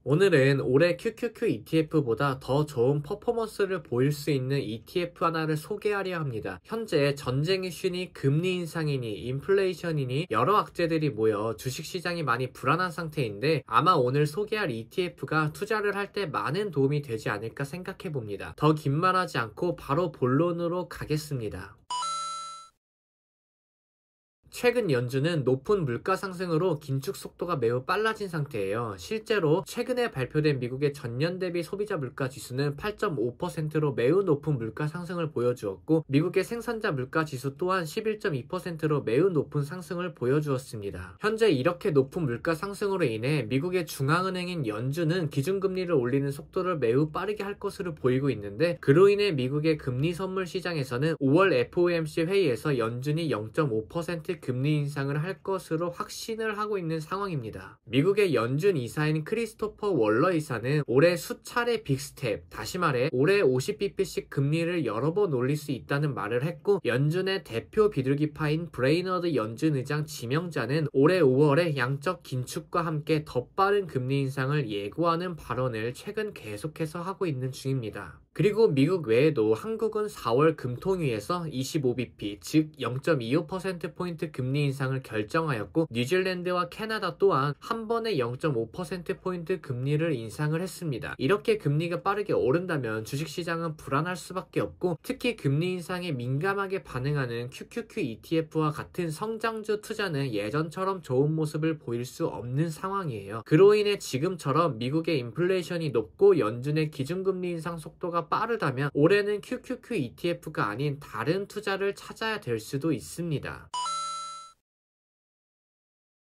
오늘은 올해 QQQ ETF보다 더 좋은 퍼포먼스를 보일 수 있는 ETF 하나를 소개하려 합니다. 현재 전쟁 이슈니 금리 인상이니 인플레이션이니 여러 악재들이 모여 주식시장이 많이 불안한 상태인데 아마 오늘 소개할 ETF가 투자를 할 때 많은 도움이 되지 않을까 생각해 봅니다. 더 긴 말하지 않고 바로 본론으로 가겠습니다. 최근 연준은 높은 물가 상승으로 긴축 속도가 매우 빨라진 상태예요. 실제로 최근에 발표된 미국의 전년 대비 소비자 물가 지수는 8.5%로 매우 높은 물가 상승을 보여주었고 미국의 생산자 물가 지수 또한 11.2%로 매우 높은 상승을 보여주었습니다. 현재 이렇게 높은 물가 상승으로 인해 미국의 중앙은행인 연준은 기준금리를 올리는 속도를 매우 빠르게 할 것으로 보이고 있는데 그로 인해 미국의 금리 선물 시장에서는 5월 FOMC 회의에서 연준이 0.5% 금리 인상을 할 것으로 확신을 하고 있는 상황입니다. 미국의 연준 이사인 크리스토퍼 월러 이사는 올해 수차례 빅스텝, 다시 말해 올해 50bp씩 금리를 여러 번 올릴 수 있다는 말을 했고 연준의 대표 비둘기파인 브레이너드 연준 의장 지명자는 올해 5월에 양적 긴축과 함께 더 빠른 금리 인상을 예고하는 발언을 최근 계속해서 하고 있는 중입니다. 그리고 미국 외에도 한국은 4월 금통위에서 25bp, 즉 0.25%포인트 금리 인상을 결정하였고 뉴질랜드와 캐나다 또한 한 번에 0.5%포인트 금리를 인상을 했습니다. 이렇게 금리가 빠르게 오른다면 주식시장은 불안할 수밖에 없고 특히 금리 인상에 민감하게 반응하는 QQQ ETF와 같은 성장주 투자는 예전처럼 좋은 모습을 보일 수 없는 상황이에요. 그로 인해 지금처럼 미국의 인플레이션이 높고 연준의 기준금리 인상 속도가 빠르다면 올해는 QQQ ETF가 아닌 다른 투자를 찾아야 될 수도 있습니다.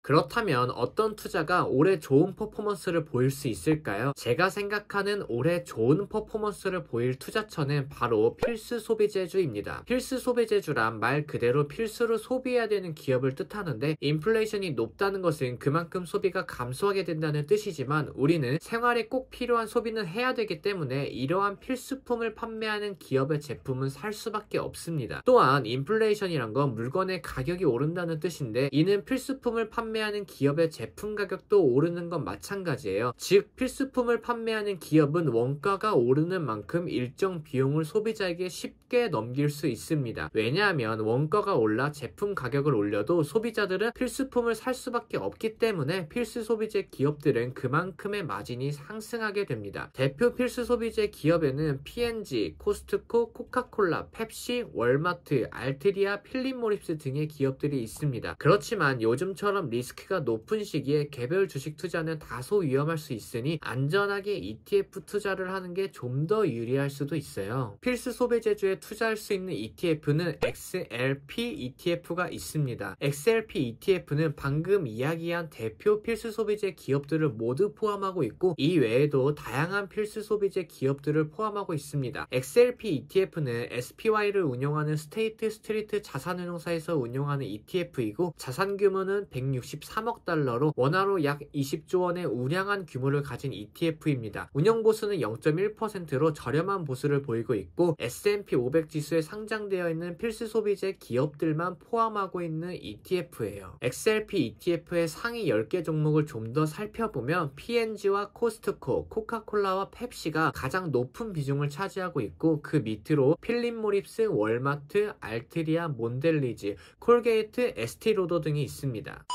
그렇다면 어떤 투자가 올해 좋은 퍼포먼스를 보일 수 있을까요? 제가 생각하는 올해 좋은 퍼포먼스를 보일 투자처는 바로 필수 소비재주입니다. 필수 소비재주란 말 그대로 필수로 소비해야 되는 기업을 뜻하는데 인플레이션이 높다는 것은 그만큼 소비가 감소하게 된다는 뜻이지만 우리는 생활에 꼭 필요한 소비는 해야 되기 때문에 이러한 필수품을 판매하는 기업의 제품은 살 수밖에 없습니다. 또한 인플레이션이란 건 물건의 가격이 오른다는 뜻인데 이는 필수품을 판매하는 기업의 제품 가격도 오르는 건 마찬가지예요. 즉 필수품을 판매하는 기업은 원가가 오르는 만큼 일정 비용을 소비자에게 쉽게 넘길 수 있습니다. 왜냐하면 원가가 올라 제품 가격을 올려도 소비자들은 필수품을 살 수밖에 없기 때문에 필수 소비재 기업들은 그만큼의 마진이 상승하게 됩니다. 대표 필수 소비재 기업에는 P&G, 코스트코, 코카콜라, 펩시, 월마트, 알트리아, 필립모리스 등의 기업들이 있습니다. 그렇지만 요즘처럼 리스크가 높은 시기에 개별 주식 투자는 다소 위험할 수 있으니 안전하게 ETF 투자를 하는 게 좀 더 유리할 수도 있어요. 필수 소비재주에 투자할 수 있는 ETF는 XLP ETF가 있습니다. XLP ETF는 방금 이야기한 대표 필수 소비재 기업들을 모두 포함하고 있고 이 외에도 다양한 필수 소비재 기업들을 포함하고 있습니다. XLP ETF는 SPY를 운영하는 스테이트 스트리트 자산운용사에서 운영하는 ETF이고 자산 규모는 163억 달러로 원화로 약 20조 원의 우량한 규모를 가진 ETF입니다. 운영 보수는 0.1%로 저렴한 보수를 보이고 있고 S&P 500 지수에 상장되어 있는 필수 소비재 기업들만 포함하고 있는 ETF예요. XLP ETF의 상위 10개 종목을 좀 더 살펴보면 P&G와 코스트코, 코카콜라와 펩시가 가장 높은 비중을 차지하고 있고 그 밑으로 필립모리스, 월마트, 알트리아, 몬델리즈, 콜게이트, 에스티로더 등이 있습니다.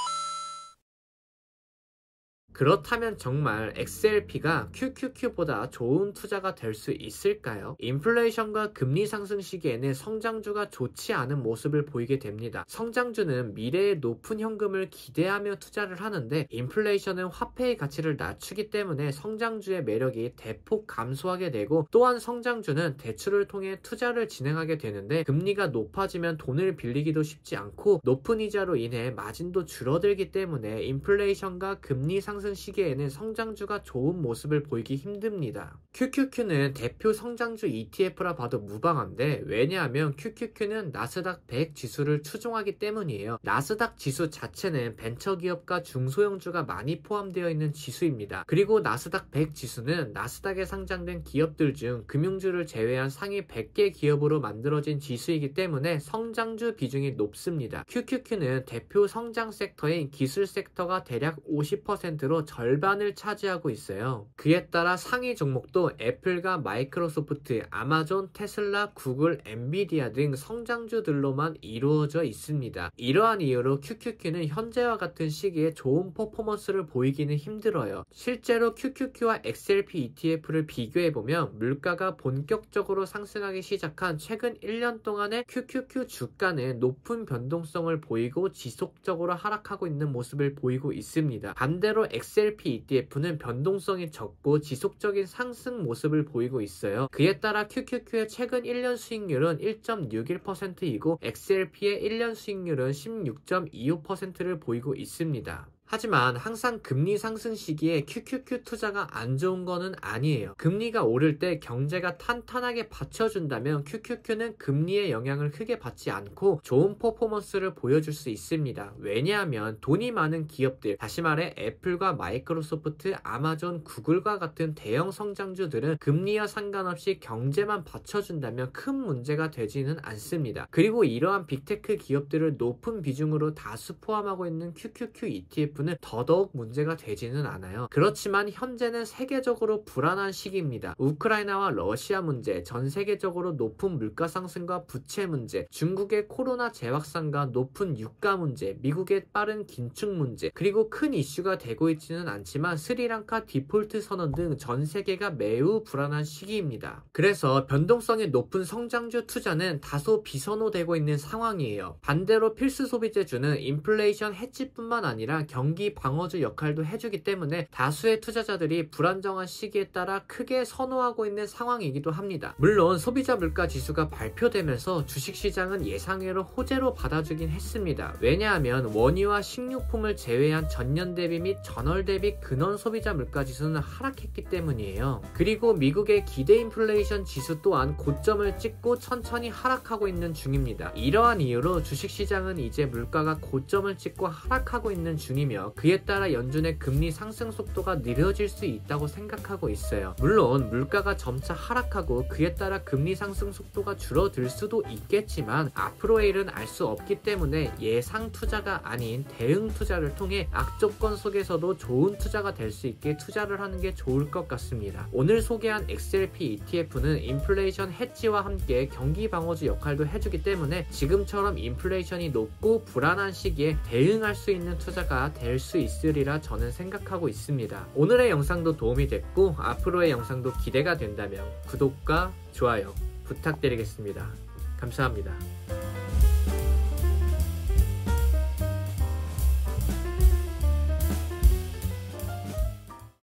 그렇다면 정말 XLP가 QQQ보다 좋은 투자가 될 수 있을까요? 인플레이션과 금리 상승 시기에는 성장주가 좋지 않은 모습을 보이게 됩니다. 성장주는 미래의 높은 현금을 기대하며 투자를 하는데 인플레이션은 화폐의 가치를 낮추기 때문에 성장주의 매력이 대폭 감소하게 되고 또한 성장주는 대출을 통해 투자를 진행하게 되는데 금리가 높아지면 돈을 빌리기도 쉽지 않고 높은 이자로 인해 마진도 줄어들기 때문에 인플레이션과 금리 상승 시기에는 성장주가 좋은 모습을 보이기 힘듭니다. QQQ는 대표 성장주 ETF라 봐도 무방한데 왜냐하면 QQQ는 나스닥 100 지수를 추종하기 때문이에요. 나스닥 지수 자체는 벤처기업과 중소형주가 많이 포함되어 있는 지수입니다. 그리고 나스닥 100 지수는 나스닥에 상장된 기업들 중 금융주를 제외한 상위 100개 기업으로 만들어진 지수이기 때문에 성장주 비중이 높습니다. QQQ는 대표 성장 섹터인 기술 섹터가 대략 50%로 것으로 절반을 차지하고 있어요. 그에 따라 상위 종목도 애플과 마이크로소프트, 아마존, 테슬라, 구글, 엔비디아 등 성장주들로만 이루어져 있습니다. 이러한 이유로 QQQ는 현재와 같은 시기에 좋은 퍼포먼스를 보이기는 힘들어요. 실제로 QQQ와 XRP ETF를 비교해보면 물가가 본격적으로 상승하기 시작한 최근 1년 동안의 QQQ 주가는 높은 변동성을 보이고 지속적으로 하락하고 있는 모습을 보이고 있습니다. 반대로 XRP ETF는 변동성이 적고 지속적인 상승 모습을 보이고 있어요. 그에 따라 QQQ의 최근 1년 수익률은 1.61%이고 XRP의 1년 수익률은 16.25%를 보이고 있습니다. 하지만 항상 금리 상승 시기에 QQQ 투자가 안 좋은 거는 아니에요. 금리가 오를 때 경제가 탄탄하게 받쳐준다면 QQQ는 금리의 영향을 크게 받지 않고 좋은 퍼포먼스를 보여줄 수 있습니다. 왜냐하면 돈이 많은 기업들, 다시 말해 애플과 마이크로소프트, 아마존, 구글과 같은 대형 성장주들은 금리와 상관없이 경제만 받쳐준다면 큰 문제가 되지는 않습니다. 그리고 이러한 빅테크 기업들을 높은 비중으로 다수 포함하고 있는 QQQ ETF는 더더욱 문제가 되지는 않아요. 그렇지만 현재는 세계적으로 불안한 시기입니다. 우크라이나와 러시아 문제, 전 세계적으로 높은 물가 상승과 부채 문제, 중국의 코로나 재확산과 높은 유가 문제, 미국의 빠른 긴축 문제, 그리고 큰 이슈가 되고 있지는 않지만 스리랑카 디폴트 선언 등 전 세계가 매우 불안한 시기입니다. 그래서 변동성이 높은 성장주 투자는 다소 비선호되고 있는 상황이에요. 반대로 필수 소비재주는 인플레이션 해지뿐만 아니라 경기 방어주 역할도 해주기 때문에 다수의 투자자들이 불안정한 시기에 따라 크게 선호하고 있는 상황이기도 합니다. 물론 소비자 물가 지수가 발표되면서 주식시장은 예상외로 호재로 받아주긴 했습니다. 왜냐하면 원유와 식료품을 제외한 전년 대비 및 전월 대비 근원 소비자 물가 지수는 하락했기 때문이에요. 그리고 미국의 기대 인플레이션 지수 또한 고점을 찍고 천천히 하락하고 있는 중입니다. 이러한 이유로 주식시장은 이제 물가가 고점을 찍고 하락하고 있는 중이며 그에 따라 연준의 금리 상승 속도가 느려질 수 있다고 생각하고 있어요. 물론 물가가 점차 하락하고 그에 따라 금리 상승 속도가 줄어들 수도 있겠지만 앞으로의 일은 알 수 없기 때문에 예상 투자가 아닌 대응 투자를 통해 악조건 속에서도 좋은 투자가 될 수 있게 투자를 하는 게 좋을 것 같습니다. 오늘 소개한 XRP ETF는 인플레이션 해지와 함께 경기 방어주 역할도 해주기 때문에 지금처럼 인플레이션이 높고 불안한 시기에 대응할 수 있는 투자가 될 수 있으리라 저는 생각하고 있습니다. 오늘의 영상도 도움이 됐고 앞으로의 영상도 기대가 된다면 구독과 좋아요 부탁드리겠습니다. 감사합니다.